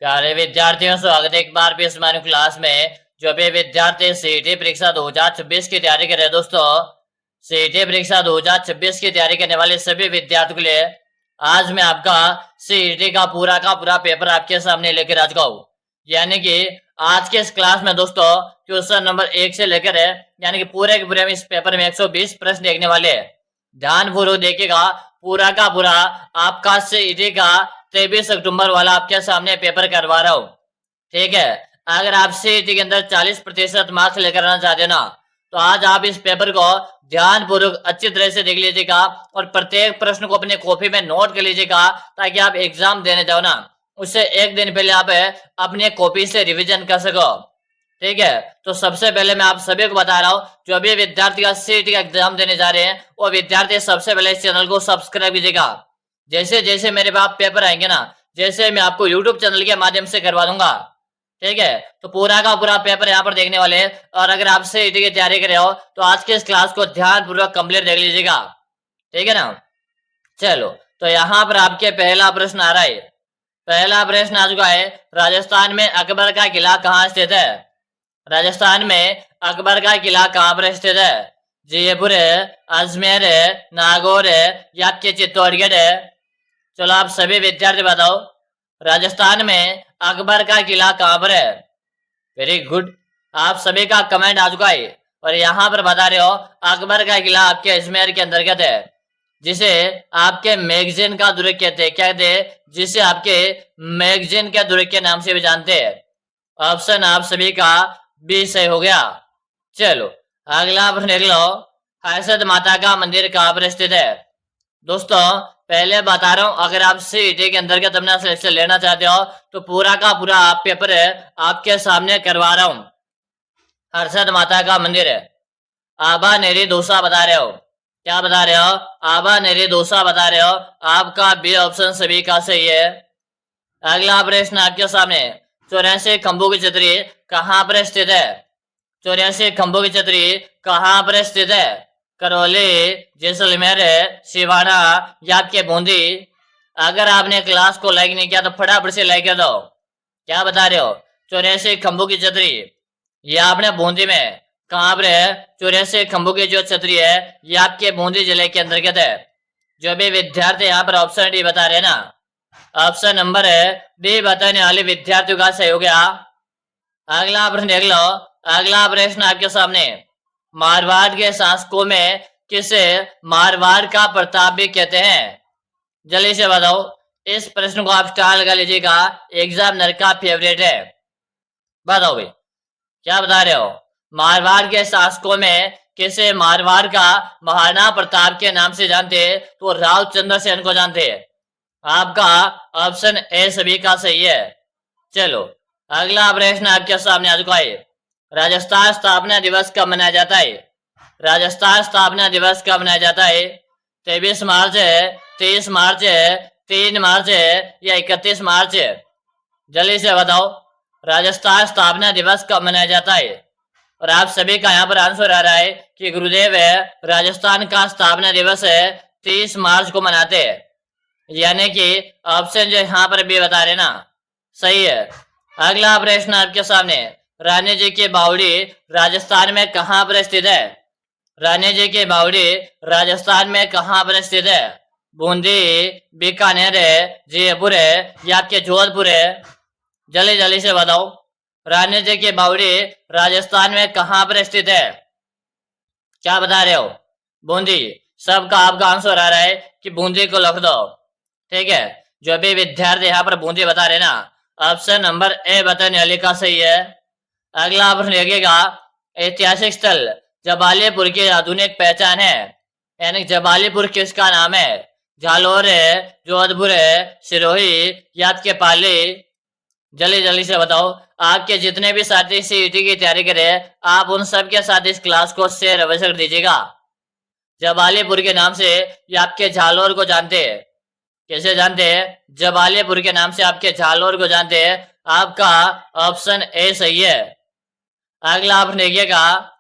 प्यारे विद्यार्थियों, स्वागत है एक बार भी इस हमारी क्लास में। जो भी विद्यार्थी सीईटी परीक्षा 2026 की तैयारी कर रहे हैं दोस्तों, सीईटी परीक्षा 2026 की तैयारी करने वाले सभी विद्यार्थियों के लिए आज मैं आपका सीईटी का पूरा पेपर आपके सामने लेकर आ चुका हूँ। यानी कि आज के इस क्लास में दोस्तों क्वेश्चन नंबर 1 से लेकर है, यानी कि पूरे के पूरे हम इस पेपर में 120 प्रश्न देखने वाले हैं। ध्यानपूर्वक देखिएगा, पूरा आपका सीईटी का 23 अक्टूबर वाला आपके सामने पेपर करवा रहा हूँ। ठीक है, अगर आप सीईटी के अंदर 40% मार्क्स लेकर आना चाहते हो ना, तो आज आप इस पेपर को ध्यानपूर्वक अच्छी तरह से देख लीजिएगा और प्रत्येक प्रश्न को अपने कॉपी में नोट कर लीजिएगा, ताकि आप एग्जाम देने जाओ ना, उससे एक दिन पहले आप अपने कॉपी से रिवीजन कर सको। ठीक है, तो सबसे पहले मैं आप सभी को बता रहा हूँ, जो भी विद्यार्थी का सीईटी का एग्जाम देने जा रहे हैं वो विद्यार्थी सबसे पहले इस चैनल को सब्सक्राइब कीजिएगा। जैसे जैसे मेरे पास पेपर आएंगे ना, जैसे मैं आपको यूट्यूब चैनल के माध्यम से करवा दूंगा। ठीक है, तो पूरा का पूरा पेपर यहाँ पर देखने वाले हैं। और अगर आप सीईटी की तैयारी कर रहे हो तो आज के इस क्लास को ध्यानपूर्वक कंप्लीट देख लीजिएगा। ठीक है ना। चलो, तो यहाँ पर आपके पहला प्रश्न आ रहा है। पहला प्रश्न आ चुका है, राजस्थान में अकबर का किला कहाँ स्थित है? राजस्थान में अकबर का किला कहाँ पर स्थित है? जयपुर है, अजमेर है, नागौर है या आपके चित्तौड़गढ़ है? चलो आप सभी विद्यार्थी बताओ, राजस्थान में अकबर का किला कहाँ पर है? वेरी गुड, आप सभी का कमेंट आ चुका है। और यहाँ पर बता रहे हो अकबर का किला आपके अजमेर के अंतर्गत है, जिसे आपके मैगजीन का दुर्ग कहते हैं। क्या कहते हैं? जिसे आपके मैगजीन के दुर्ग के नाम से भी जानते हैं। ऑप्शन आप सभी का बी सही हो गया। चलो अगला प्रश्न देख लो, हर्षद माता का मंदिर कहाँ पर स्थित है? दोस्तों पहले बता रहा हूं, अगर आप सीईटी के अंतर्गत अपना सिलेक्शन लेना चाहते हो तो पूरा का पूरा आप पेपर है आपके सामने करवा रहा हूं। हर्षद माता का मंदिर है, आभा नेरी दोसा बता रहे हो। क्या बता रहे हो? आभा नेरी दोसा बता रहे हो। आपका बी ऑप्शन सभी का सही है। अगला प्रश्न आपके सामने, 84 खंभों की छतरी कहाँ पर स्थित है? 84 खंभों की छतरी कहाँ पर स्थित है? करौली, जैसलमेर, सिवाना या आपके बूंदी? अगर आपने क्लास को लाइक नहीं किया तो फटाफट से लाइक कर दो। क्या बता रहे हो? 84 खंभों की छतरी, ये आपने बूंदी में कहाँ पर है? 84 खंभों की जो छतरी है ये आपके बूंदी जिले के अंतर्गत है। जो भी विद्यार्थी यहाँ पर ऑप्शन डी बता रहे हैं ना, ऑप्शन नंबर है डी बताने वाले विद्यार्थियों का सही हो गया। अगला प्रश्न देख लो, अगला प्रश्न आपके सामने, मारवाड़ के शासकों में किसे मारवाड़ का प्रताप भी कहते हैं? जल्दी से बताओ, इस प्रश्न को आप स्टार लगा लीजिएगा, एग्जामिनर का फेवरेट है। बताओ भाई, क्या बता रहे हो? मारवाड़ के शासकों में किसे मारवाड़ का महाराणा प्रताप के नाम से जानते हैं? तो राव चंद्रसेन को जानते हैं। आपका ऑप्शन ए सभी का सही है। चलो अगला प्रश्न आपके सामने आ चुका है, राजस्थान स्थापना दिवस कब मनाया जाता है? राजस्थान स्थापना दिवस कब मनाया जाता है? 23 मार्च है, 30 मार्च है, 3 मार्च है या 31 मार्च है? जल्दी से बताओ, राजस्थान स्थापना दिवस कब मनाया जाता है? और आप सभी का यहाँ पर आंसर आ रहा है कि गुरुदेव है, राजस्थान का स्थापना दिवस है 30 मार्च को मनाते हैं। यानी कि ऑप्शन जो यहाँ पर भी बता रहे ना, सही है। अगला प्रश्न आपके सामने, रानी जी की बावड़ी राजस्थान में कहाँ पर स्थित है? रानी जी की बावड़ी राजस्थान में कहाँ पर स्थित है? बूंदी, बीकानेर है, जयपुर है या आपके जोधपुर है? जल्दी जल्दी से बताओ, रानी जी की बावड़ी राजस्थान में कहाँ पर स्थित है? क्या बता रहे हो? बूंदी। सबका आपका आंसर आ रहा है कि बूंदी को लिख दो। ठीक है, जो भी विद्यार्थी यहाँ पर बूंदी बता रहे ना, ऑप्शन नंबर ए बताने वाले का सही है। अगला प्रश्न देखिएगा, ऐतिहासिक स्थल जबालीपुर की आधुनिक पहचान है? यानी जबालीपुर किसका नाम है? जालोर है, जोधपुर है, सिरोही या आपके पाली? जल्दी जल्दी से बताओ, आपके जितने भी साथी सीईटी की तैयारी करें आप उन सब के साथ इस क्लास को शेयर अवश्य कर दीजिएगा। जबालीपुर के नाम से ये आपके जालोर को जानते हैं। कैसे जानते हैं? जबालीपुर के नाम से आपके जालोर को जानते हैं। आपका ऑप्शन ए सही है। अगला आप देखिएगा,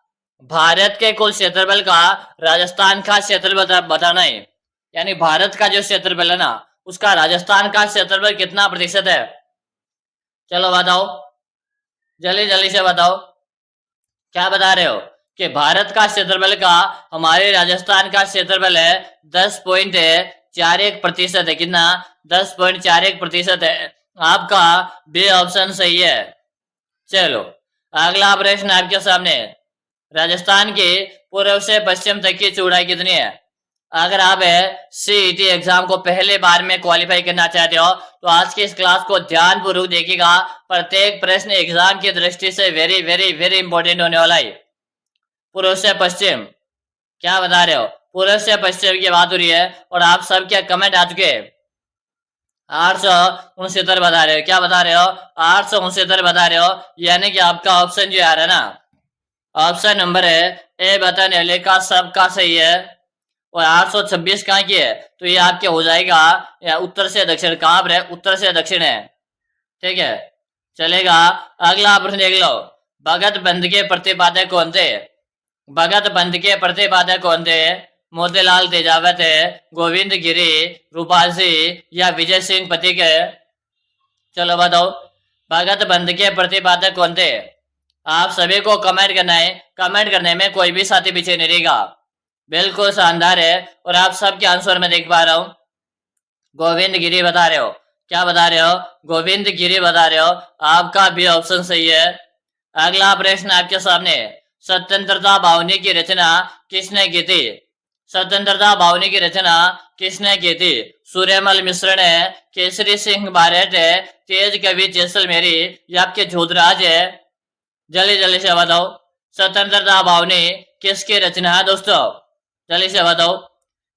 भारत के कुल क्षेत्रफल का राजस्थान का क्षेत्रफल बताना है। यानी भारत का जो क्षेत्रफल है ना, उसका राजस्थान का क्षेत्रफल कितना प्रतिशत है? चलो बताओ, जल्दी जल्दी से बताओ, क्या बता रहे हो कि भारत का क्षेत्रफल का हमारे राजस्थान का क्षेत्रफल है 10.41% है। कितना? 10.41% है। आपका बी ऑप्शन सही है। चलो अगला प्रश्न आपके सामने। राजस्थान के पूर्व से पश्चिम तक की चौड़ाई कितनी है? अगर आप सीईटी एग्जाम को पहले बार में क्वालिफाई करना चाहते हो तो आज की इस क्लास को ध्यानपूर्वक देखिएगा। प्रत्येक प्रश्न एग्जाम की दृष्टि से वेरी वेरी वेरी इंपॉर्टेंट होने वाला है। पूर्व से पश्चिम, क्या बता रहे हो? पूर्व से पश्चिम की बात हो रही है और आप सबके कमेंट आ चुके हैं। 869 बता रहे हो। क्या बता रहे हो? 869 बता रहे हो, यानी कि आपका ऑप्शन जो आ रहा है ना, ऑप्शन नंबर है ए बताने वाले का सबका सही है। और 826 कहाँ की है? तो ये आपके हो जाएगा या उत्तर से दक्षिण। कहाँ पर है? उत्तर से दक्षिण है। ठीक है, चलेगा। अगला प्रश्न देख लो। भगत बंध के प्रतिपादक कौन थे? भगत बंध के प्रतिपादक कौन थे? मोतीलाल तेजावत है, गोविंद गिरी, रूपाल सिंह या विजय सिंह पथिक है? चलो बताओ, भगत बंध के प्रतिपादक कौन थे? आप सभी को कमेंट करना है। कमेंट करने में कोई भी साथी पीछे नहीं रहेगा। बिल्कुल शानदार है और आप सबके आंसर में देख पा रहा हूं। गोविंद गिरी बता रहे हो। क्या बता रहे हो? गोविंद गिरी बता रहे हो। आपका भी ऑप्शन सही है। अगला प्रश्न आपके सामने। स्वतंत्रता भावनी की रचना किसने की थी? स्वतंत्रता भावनी की रचना किसने की थी? सूर्यमल मिश्र ने, केसरी सिंह बारेट है, तेज कवि जैसलमेरी या आपके जोधराज है? जल्दी जल्दी से बताओ, स्वतंत्रता भावनी किसकी रचना है दोस्तों? जल्दी से बताओ,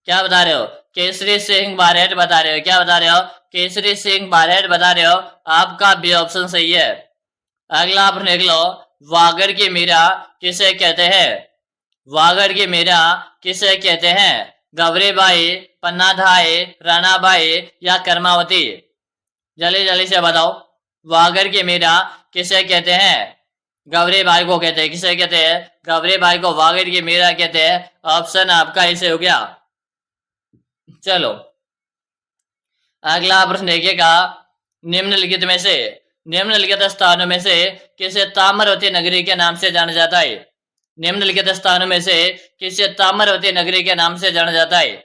क्या बता रहे हो? केसरी सिंह बारेट बता रहे हो। क्या बता रहे हो? केसरी सिंह बारेट बता रहे हो। आपका बी ऑप्शन सही है। अगला प्रश्न देख लो। वागड़ की मीरा किसे कहते हैं? वागड़ की मीरा किसे कहते हैं? गौरीबाई, पन्नाधाई, राणाबाई या कर्मावती? जल्दी जल्दी से बताओ, वागड़ की मीरा किसे कहते हैं? गौरीबाई को कहते हैं। किसे कहते हैं? गौरीबाई को वागड़ की मीरा कहते हैं। ऑप्शन आपका इसे हो गया। चलो अगला प्रश्न देखिएगा। निम्नलिखित स्थानों में से किसे ताम्रवती नगरी के नाम से जाना जाता है? निम्नलिखित स्थानों में से किसे ताम्रवती नगरी के नाम से जाना जाता है?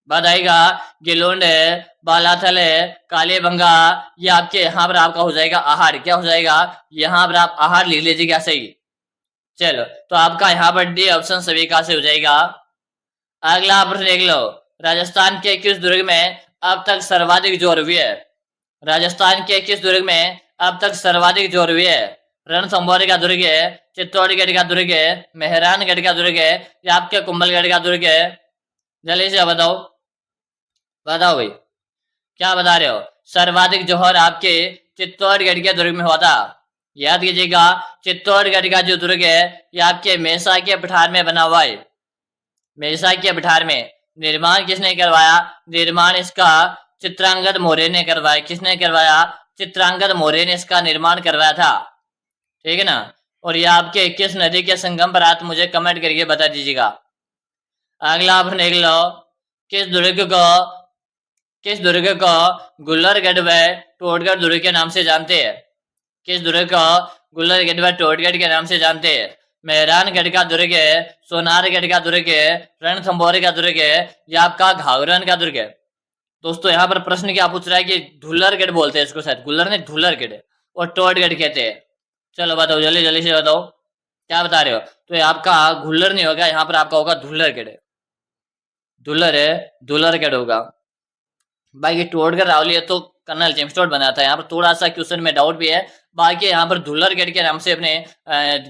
बताइएगा। गिलोंड है, बालाथल है, कालीबंगा या आपके यहाँ पर आपका हो जाएगा आहार। क्या हो जाएगा? यहाँ पर आप आहार लिख लीजिएगा सही। चलो तो आपका यहाँ पर डी ऑप्शन सभी का से हो जाएगा। अगला प्रश्न देख लो। राजस्थान के किस दुर्ग में अब तक सर्वाधिक जोर हुई है? राजस्थान के किस दुर्ग में अब तक सर्वाधिक जोर हुई है? रणथंभौर का दुर्ग है, चित्तौड़गढ़ का दुर्ग है, मेहरानगढ़ का दुर्ग है या आपके कुंभलगढ़ का दुर्ग है? जल्दी से बताओ, बताओ भाई, क्या बता रहे हो? सर्वाधिक जोहर आपके चित्तौड़गढ़ के दुर्ग में हुआ था। याद कीजिएगा, चित्तौड़गढ़ का जो दुर्ग है ये आपके मेसा के पठार में बना हुआ है। मेसा के पठार में। निर्माण किसने करवाया? निर्माण इसका चित्रांगद मौर्य ने करवाया। किसने करवाया? चित्रांगद मौर्य ने इसका निर्माण करवाया था। ठीक है ना। और ये आपके किस नदी के संगम पर आप मुझे कमेंट करके बता दीजिएगा। अगला आप देख लो। किस दुर्ग को गुल्लरगढ़ व टोटगढ़ दुर्ग के नाम से जानते हैं? किस दुर्ग को गुल्लरगढ़ व टोटगढ़ के नाम से जानते हैं? मेहरानगढ़ का दुर्ग है, सोनारगढ़ का दुर्ग है, रणथंभौर का दुर्ग है या आपका घाघरन का दुर्ग है? दोस्तों यहाँ पर प्रश्न क्या पूछ रहा है कि ढुल्लरगढ़ बोलते हैं इसको, शायद गुल्लर ने ढुल्लरगढ़ और टोटगढ़ कहते हैं। चलो बताओ, जल्दी जल्दी से बताओ, क्या बता रहे हो? तो ये आपका गुल्लर नहीं होगा, यहाँ पर आपका होगा ढुल्लरगढ़। ढुल्लर है, ढुल्लरगढ़ होगा। बाकी टोटगढ़ रावली है तो कर्नल जेम्स टोड बना था। यहाँ पर थोड़ा सा क्वेश्चन में डाउट भी है। बाकी यहाँ पर ढुल्लरगढ़ के नाम से अपने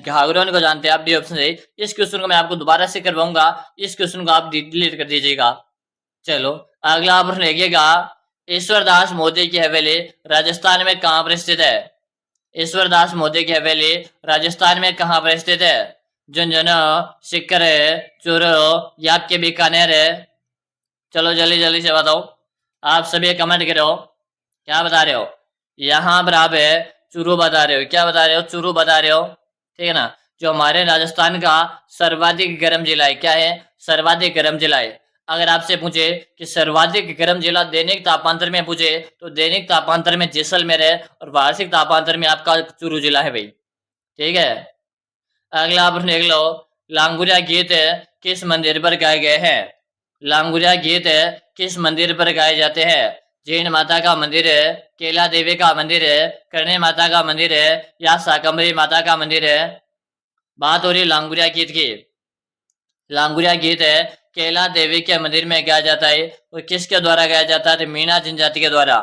घाघरन को जानते हैं आप। डी ऑप्शन है। इस क्वेश्चन को मैं आपको दोबारा से करवाऊंगा, इस क्वेश्चन को आप डिलीट कर दीजिएगा। चलो अगला प्रश्न देखिएगा। ईश्वरदास मोदी की हवेली राजस्थान में कहाँ पर स्थित है? ईश्वरदास मोदी की हवेली राजस्थान में कहाँ पर स्थित है? झुंझुनू, सीकर है, चूरू या आपके बीकानेर है? चलो जल्दी जल्दी से बताओ, आप सभी कमेंट करो, क्या बता रहे हो? यहाँ पर आप है चूरू बता रहे हो। क्या बता रहे हो? चूरू बता रहे हो। ठीक है ना। जो हमारे राजस्थान का सर्वाधिक गर्म जिला है, क्या है? सर्वाधिक गर्म जिला है। अगर आपसे पूछे कि सर्वाधिक गर्म जिला दैनिक तापांतर में पूछे तो दैनिक तापांतर में जैसलमेर है और वार्षिक तापांतर में आपका चूरू जिला है भाई। ठीक है, अगला प्रश्न देख लो। लांगुरिया गीत किस मंदिर पर गाए गए हैं? लांगुरिया गीत किस मंदिर पर गाए जाते हैं? जैन माता का मंदिर है, केला देवी का मंदिर है, करणी माता का मंदिर है या शाकंभरी माता का मंदिर है? बात हो रही लांगुरिया गीत की। लांगुरिया गीत है केला देवी के मंदिर में गाया जाता है और किसके द्वारा गाया जाता है? तो मीणा जनजाति के द्वारा।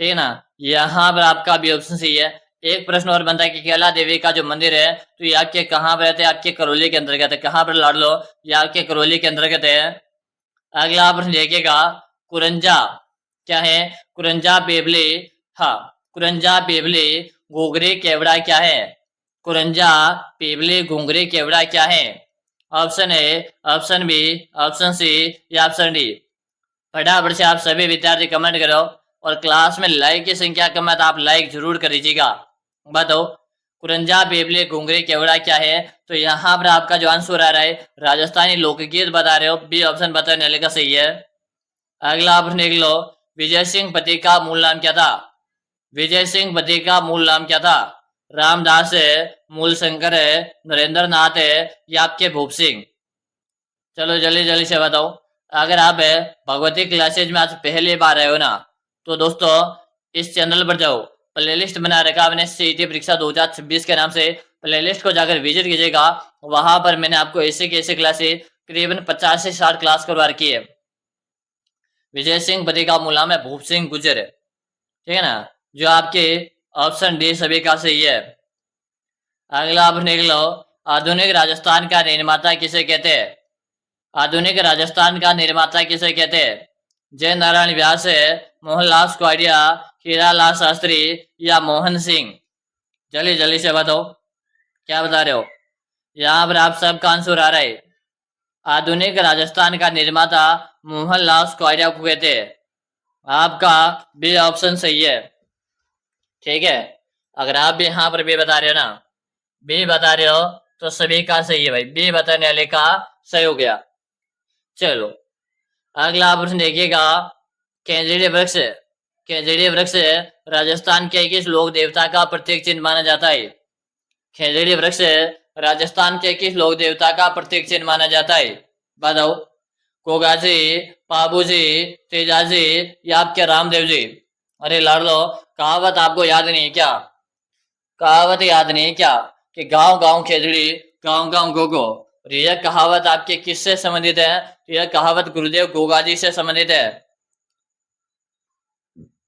ठीक है ना, यहाँ पर आपका भी ऑप्शन सही है। एक प्रश्न और बनता है कि केला देवी का जो मंदिर है तो ये आपके कहाँ पर रहते हैं? आपके करौली के अंतर्गत है। कहाँ पर लाड़ लो? ये आपके करौली के अंतर्गत है। अगला प्रश्न देखिएगा, कुरंजा क्या है? कुरंजा बेबली, हाँ, कुरंजा बेबली घुंघरी केवड़ा क्या है? कुरंजा पेबली घुंघरी केवड़ा क्या है? Option A, option B, option C या ऑप्शन डी। फटाफट से आप सभी विद्यार्थी कमेंट करो और क्लास में लाइक की संख्या कम है तो आप लाइक जरूर कर दीजिएगा। बताओ कुरंजा बेबले घुंघरी केवड़ा क्या है? तो यहाँ पर आपका जो आंसर आ रहा है राजस्थानी लोकगीत बता रहे हो, बी ऑप्शन बताने वाले का सही है। अगला प्रश्न देख लो, विजय सिंह पति का मूल नाम क्या था? विजय सिंह पति का मूल नाम क्या था? रामदास है, मूल शंकर है, नरेंद्र नाथ है या आपके भूप सिंह? चलो जल्दी जल्दी से बताओ। अगर आप भगवती क्लासेज में आज पहली बार आए हो ना तो दोस्तों इस चैनल पर जाओ, प्लेलिस्ट बना रखा मैंने सीईटी परीक्षा 2026 के नाम से, प्लेलिस्ट को जाकर विजिट कीजिएगा। वहां पर मैंने आपको ऐसे की ऐसे क्लासेज करीबन 50 से 60 क्लास करवा रखी है। विजय सिंह पति का मूल नाम है भूप सिंह गुजर है। ठीक है ना, जो आपके ऑप्शन डी सभी का सही है। अगला आप देख लो, आधुनिक राजस्थान का निर्माता किसे कहते हैं? आधुनिक राजस्थान का निर्माता किसे कहते हैं? जय नारायण व्यास है, मोहनलाल स्क्वाडिया, हीरालाल शास्त्री या मोहन सिंह? जल्दी जल्दी से बताओ क्या बता रहे हो। यहाँ पर आप सबका आंसर आ रहा है। आधुनिक राजस्थान का निर्माता मोहनलाल स्क्वाडिया को कहते हैं। आपका बी ऑप्शन सही है। ठीक है, अगर आप भी यहाँ पर बी बता रहे हो ना, बी बता रहे हो तो सभी का सही है भाई, बी बताने वाले का सही हो गया। चलो अगला प्रश्न देखिएगा, केंजड़ी वृक्ष, केंजड़ी वृक्ष राजस्थान के किस लोक देवता का प्रतीक चिन्ह माना जाता है? केंजड़ी वृक्ष राजस्थान के किस लोक देवता का प्रतीक चिन्ह माना जाता है? बताओ, गोगाजी, पाबूजी, तेजाजी या आपके रामदेव जी? अरे लाडलो, कहावत आपको याद नहीं क्या? कहावत याद नहीं क्या कि गांव गांव खेजड़ी, गांव गांव गोगो? और यह कहावत आपके किससे संबंधित है? यह कहावत गुरुदेव गोगाजी से संबंधित है।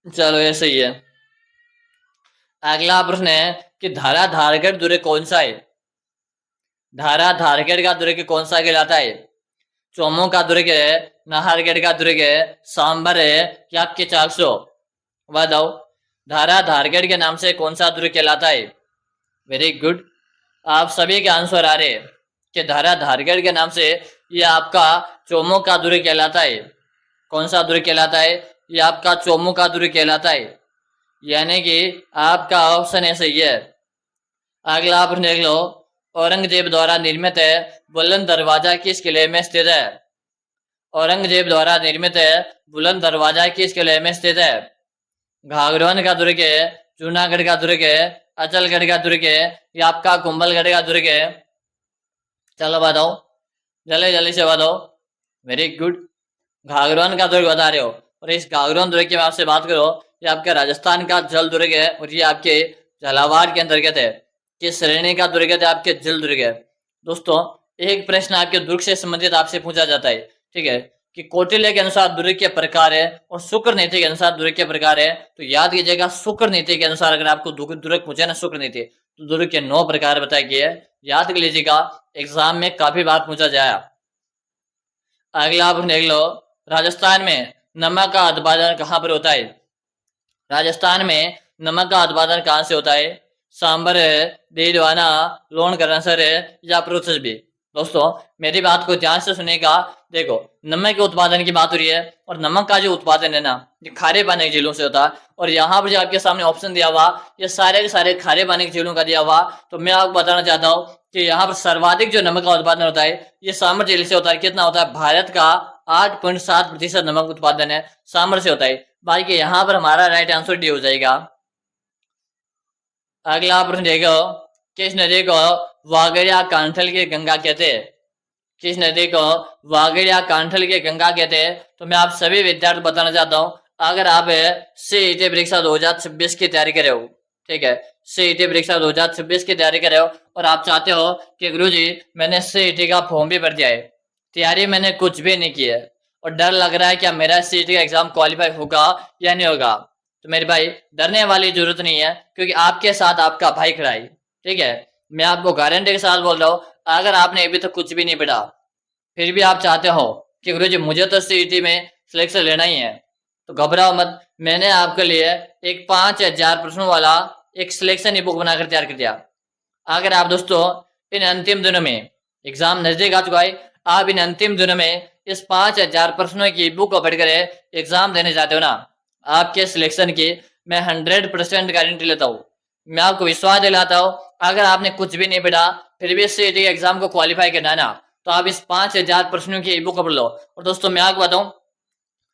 चलो ये सही है। अगला प्रश्न है कि धारा धारगढ़ दुर्ग कौन सा है? धारा धारगढ़ का दुर्ग कौन सा कहलाता है? चोमो का दुर्ग है, नाहरगढ़ का दुर्ग है, सांबर है या आपके 400? बताओ धारा धारगढ़ के नाम से कौन सा दुर्ग कहलाता है? वेरी गुड, आप सभी के आंसर आ रहे हैं कि धारा धारगढ़ के नाम से यह आपका चोमो का दुर्ग कहलाता है। कौन सा दुर्ग कहलाता है? यह आपका चोमो का दुर्ग कहलाता है, यानी कि आपका ऑप्शन है सही है। अगला आप देख लो, औरंगजेब द्वारा निर्मित है बुलंद दरवाजा किस किले में स्थित है? औरंगजेब द्वारा निर्मित है बुलंद दरवाजा किस किले में स्थित है? घाघरोन का दुर्ग है, जूनागढ़ का दुर्ग है, अचलगढ़ का दुर्ग है या आपका कुंभलगढ़ का दुर्ग है? चलो बताओ जल्दी जल्दी से बताओ। वेरी गुड, घाघरोन का दुर्ग बता रहे हो। और इस घाघरोन दुर्ग की मैं आपसे बात करो, ये आपके राजस्थान का जल दुर्ग है और ये आपके झालावाड़ के अंतर्गत है। किस श्रेणी का दुर्ग है? आपके जल दुर्ग है। दोस्तों एक प्रश्न आपके दुर्ग से संबंधित आपसे पूछा जाता है, ठीक है, कि कौटिल्य के अनुसार दुर्ग के प्रकार है और शुक्र नीति के अनुसार दुर्ग के प्रकार है। तो याद कीजिएगा, शुक्र नीति के अनुसार अगर आपको दुर्ग पूछे ना शुक्र नीति, तो दुर्ग के 9 प्रकार बताए गए हैं। याद कर लीजिएगा, एग्जाम में काफी बार पूछा जाया। अगला आप देख लो, राजस्थान में नमक का उत्पादन कहाँ पर होता है? राजस्थान में नमक का उत्पादन कहाँ से होता है? सांबर है, डीडवाना, लोन करनसर है या प्रोसेस भी? दोस्तों मेरी बात को ध्यान से सुनेगा। देखो नमक के उत्पादन की बात हो रही है और नमक का जो उत्पादन है ना ये खारे पानी की झीलों से होता है। और यहाँ पर जो आपके सामने ऑप्शन दिया हुआ ये सारे के सारे खारे पानी की झीलों का दिया हुआ। तो मैं आपको बताना चाहता हूँ कि यहाँ पर सर्वाधिक जो नमक का उत्पादन होता है ये सांबर झील से होता है। कितना होता है? भारत का 8.7% नमक उत्पादन है सामर से होता है। बाकी यहाँ पर हमारा राइट आंसर डी हो जाएगा। अगला प्रश्न देखो, किस नदी को वागड़ कांठल की गंगा कहते हैं? किस नदी को वागड़ या कांठल की गंगा कहते हैं? तो मैं आप सभी विद्यार्थी बताना चाहता हूं, अगर आप सीईटी परीक्षा 2026 की तैयारी कर रहे हो, ठीक है, सीईटी परीक्षा 2026 की तैयारी कर रहे हो और आप चाहते हो कि गुरुजी मैंने सीईटी का फॉर्म भी भर दिया है, तैयारी मैंने कुछ भी नहीं की है और डर लग रहा है क्या मेरा सीईटी का एग्जाम क्वालिफाई होगा या नहीं होगा, तो मेरे भाई डरने वाली जरूरत नहीं है, क्योंकि आपके साथ आपका भाई खड़ा है। ठीक है, मैं आपको गारंटी के साथ बोल रहा हूँ, अगर आपने अभी तक कुछ भी नहीं पढ़ा फिर भी आप चाहते हो कि गुरुजी मुझे तो सीईटी में सिलेक्शन लेना ही है, तो घबराओ मत। मैंने आपके लिए एक 5000 प्रश्नों वाला एक सिलेक्शन ई बुक बनाकर तैयार कर दिया। अगर आप दोस्तों इन अंतिम दिनों में, एग्जाम नजदीक आ चुका है, आप इन अंतिम दिनों में इस 5000 प्रश्नों की बुक को पढ़कर एग्जाम देने जाते हो ना, आपके सिलेक्शन की मैं 100% गारंटी लेता हूँ। मैं आपको विश्वास दिलाता हूँ, अगर आपने कुछ भी नहीं पढ़ा फिर भी सीईटी एग्जाम को क्वालिफाई करना है ना, तो आप इस 5000 प्रश्नों की बुक पढ़ लो। और दोस्तों मैं आपको बताऊं,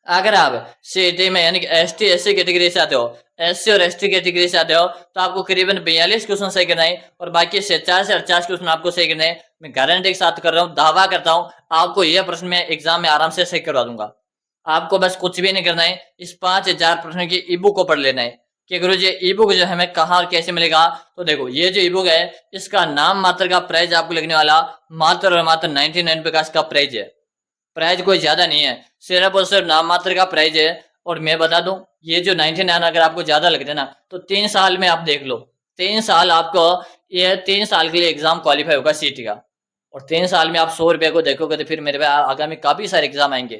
अगर आप सीईटी में यानी कि एसटी एससी कैटेगरी से आते हो, एससी और एसटी कैटेगरी से आते हो, तो आपको करीबन 42 क्वेश्चन सही करना है और बाकी से 40 से 48 क्वेश्चन आपको सही करना है। मैं गारंटी के साथ कर रहा हूँ, दावा करता हूँ आपको यह प्रश्न मैं एग्जाम में आराम से सही करवा दूंगा। आपको बस कुछ भी नहीं करना है, इस 5000 प्रश्नों की ई बुक को पढ़ लेना है कि गुरुजी ई बुक जो है हमें कहाँ और कैसे मिलेगा। तो देखो ये जो ई बुक है इसका नाम मात्र का प्राइस आपको लगने वाला मात्र और मात्र 99 रुपए का इसका प्राइस है। प्राइस कोई ज्यादा नहीं है, सिर्फ और सिर्फ नाम मात्र का प्राइस है। और मैं बता दूं, ये जो 99 अगर आपको ज्यादा लग जाए ना, तो 3 साल में आप देख लो, 3 साल आपको, ये 3 साल के लिए एग्जाम क्वालिफाई होगा सीईटी का। और 3 साल में आप 100 रुपए को देखोगे तो फिर मेरे पास आगामी काफी सारे एग्जाम आएंगे।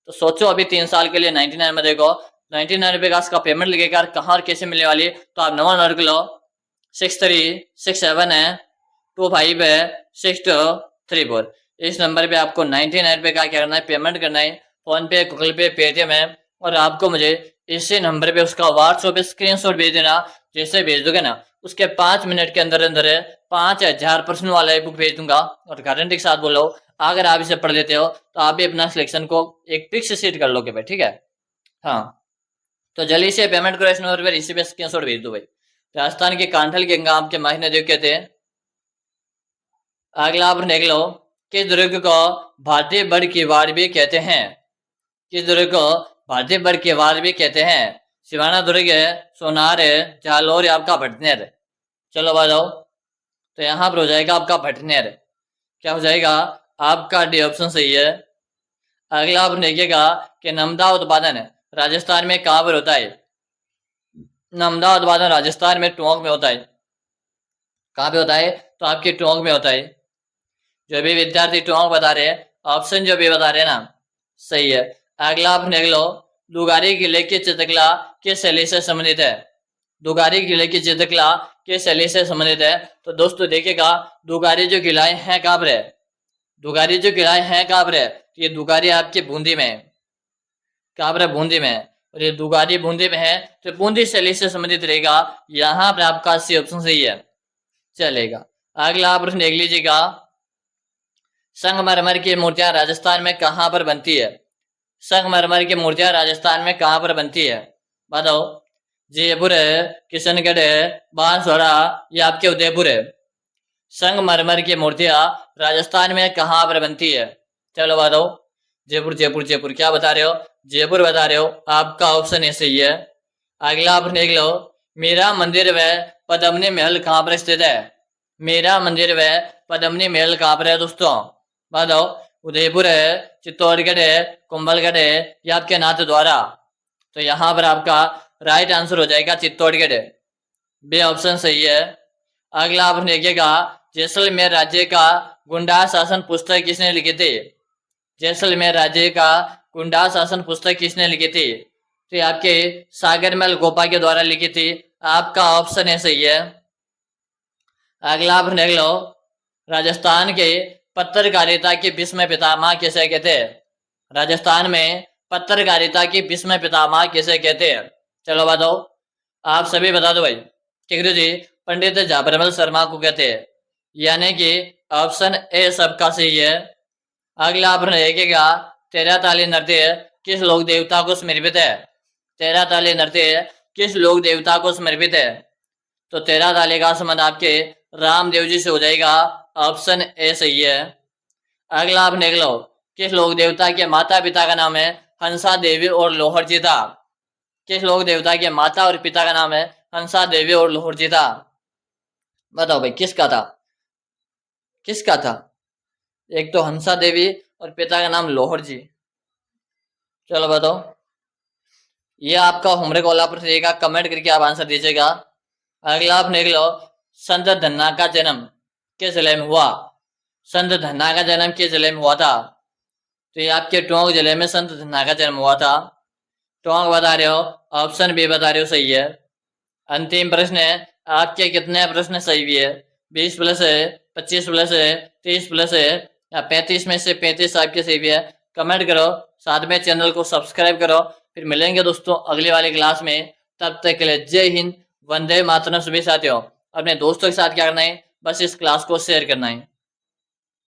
तो सोचो अभी 3 साल के लिए 99 में देखो, 99 रुपए का इसका पेमेंट लगेगा, कहाँ और कैसे मिलने वाली है। तो आप नंबर नोट कर लो, 6367 है 25 है 6234। इस नंबर पे आपको 99 रुपए का क्या करना है, पेमेंट करना है। फोन पे, गूगल पे, पेटीएम है, और आपको मुझे इसी नंबर पे उसका व्हाट्सएप पे स्क्रीनशॉट भेज देना। जैसे भेज दोगे ना, उसके 5 मिनट के अंदर अंदर 5000 प्रश्न वाला बुक भेज दूंगा। और गारंटी के साथ बोल रहा हूँ, अगर आप इसे पढ़ लेते हो तो आप भी अपना सिलेक्शन को एक फिक्स सीट कर लोगे भाई। ठीक है, हाँ, तो जल्दी से पेमेंट करो इस नंबर पर, इसी पे स्क्रीनशॉट भेज दो भाई। राजस्थान के कांठल गंगा आपके माही नदी कहते हैं। अगला आप देख लो, किस दुर्ग को भारतीय बड़ की वाड़ भी कहते हैं? किस दुर्ग को भारतीय बड़ की वाड़ भी कहते हैं? सिवाना दुर्ग है, सोनार है, जालोर या आपका भटनेर। चलो बताओ, तो यहाँ पर हो जाएगा आपका भटनेर। क्या हो जाएगा? आपका डी ऑप्शन सही है। अगला आप देखिएगा कि नमदा उत्पादन राजस्थान में कहाँ पर होता है? नमदा उत्पादन राजस्थान में टोंक में होता है। कहाँ पे होता है? तो आपके टोंक में होता है। जो भी विद्यार्थी टोंक बता रहे हैं, ऑप्शन जो भी बता रहे हैं ना, सही है। अगला आप देख लो, दुगारी किले की चित्रकला किस शैली से संबंधित है? दुगारी किले की चित्रकला किस शैली से संबंधित है? तो दोस्तों देखिएगा, दुगारी जो किलाएं हैं कहाँ पर है? दुगारी जो किलाएं हैं कहाँ पर है? तो ये दुगारी आपके बूंदी में है। कहाँ पर है? बूंदी में है। और ये दुगारी बूंदी में है, तो बूंदी शैली से संबंधित रहेगा। यहाँ पर आपका सी ऑप्शन सही है, चलेगा। अगला प्रश्न देख लीजिएगा, संगमरमर की मूर्तियां राजस्थान में कहां पर बनती है? संगमरमर की मूर्तियां राजस्थान में कहां पर बनती है? बताओ। जयपुर है, किशनगढ़ है, बांसवाड़ा या आपके उदयपुर है? संगमरमर की मूर्तियां राजस्थान में कहां पर बनती है? चलो बताओ। जयपुर जयपुर जयपुर, क्या बता रहे हो? जयपुर बता रहे हो, आपका ऑप्शन ए सही है। अगला आप देख लो, मीरा मंदिर व पद्मनी महल कहां पर स्थित है? मीरा मंदिर व पद्मनी महल कहां पर है दोस्तों? बताओ। उदयपुर है, चित्तौड़गढ़ है, कुंभलगढ़ है या आपके नाथ द्वारा? तो यहाँ पर आपका राइट आंसर हो जाएगा चित्तौड़गढ़, बी ऑप्शन सही है। अगला आप देखिएगा, जैसलमेर राज्य का गुंडा शासन पुस्तक किसने लिखी थी? जैसलमेर राज्य का गुंडा शासन पुस्तक किसने लिखी थी? तो ये आपके सागरमल गोपा के द्वारा लिखी थी। आपका ऑप्शन है सही है। अगला आप देख लो, राजस्थान के पत्रकारिता की भीष्म पितामह किसे कहते हैं? राजस्थान में पत्रकारिता की भीष्म पितामह किसे कहते हैं? चलो बताओ, आप सभी बता दो भाई। टिकरू जी, पंडित झाबरमल शर्मा को कहते हैं, यानी कि ऑप्शन ए सबका सही है। अगला आप देखिएगा, तेरह ताली नृत्य किस लोक देवता को समर्पित है? तेरह ताली नृत्य किस लोक देवता को समर्पित है? तो तेरह ताली का संबंध आपके रामदेव जी से हो जाएगा, ऑप्शन ए सही है। अगला आप देख लो, किस लोक देवता के माता पिता का नाम है हंसा देवी और लोहरजीता? किस लोक देवता के माता और पिता का नाम है हंसा देवी और लोहरजीता? बताओ भाई किसका था, किसका था? एक तो हंसा देवी और पिता का नाम लोहर जी। चलो बताओ, ये आपका होमवर्क वाला प्रश्न रहेगा, कमेंट करके आप आंसर दीजिएगा। अगला आप देख लो, संत धन्ना का जन्म किस जिले में हुआ? संत धन्ना का जन्म किस जिले में हुआ था? तो ये आपके टोंक जिले में संत धन्ना का जन्म हुआ था। टोंक बता रहे हो, ऑप्शन बी बता रहे हो सही है। अंतिम प्रश्न है, आपके कितने प्रश्न सही भी है? 20 प्लस है, 25 प्लस है, 30 प्लस है, या 35 में से 35 आपके सही भी है? कमेंट करो, साथ में चैनल को सब्सक्राइब करो। फिर मिलेंगे दोस्तों अगली वाली क्लास में, तब तक के लिए जय हिंद, वंदे मातरम। सभी साथियों, अपने दोस्तों के साथ क्या करना है, बस इस क्लास को शेयर करना है।